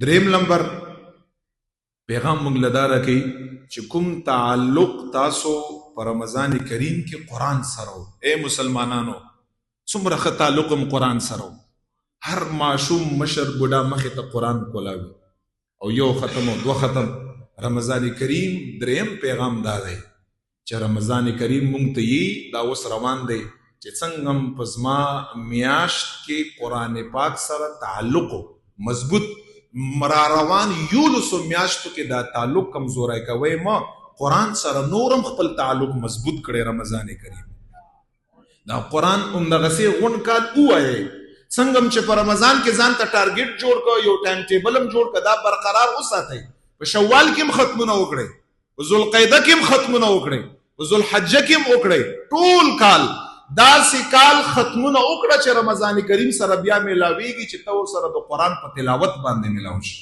دریم نمبر پیغام مونږ لداره کوي چې کوم تعلق تاسو په رمضان کریم کې قرآن سره اے مسلمانانو څومره ښه تعلق هم قرآن سره هر ماشوم مشر بوډا مخې ته قرآن کولاوي او یو ختم او دو ختم. رمضان کریم دریم پیغام دا دی چې رمضان کریم مونږ ته یې دا اوس روان دی چې څنګه هم په زما میاشت کې قرآن پاک سره تعلق مضبوط را روان 11 میاشتو کې دا تعلق کمزوری کوي ما قرآن سره نورم خپل تعلق مضبوط کړي. رمضان کریم دا قرآن همدغسې غونډ کال ووایي څنګه هم چې په رمضان کې ځان ته ټارګېټ جوړ کړه یو ټایم ټیبل هم جوړ کړه دا برقرار وساتئ. په شوال کې هم ختمونه وکړئ، په ذوالقعده کې هم ختمونه وکړئ، په ذوالحجه کې هم وکړئ، ټول کال داسې کال ختمونه وکړه چې رمضان کریم سره بیا میلاویږي چې ته سره د قرآن په تلاوت باندې میلاو شي.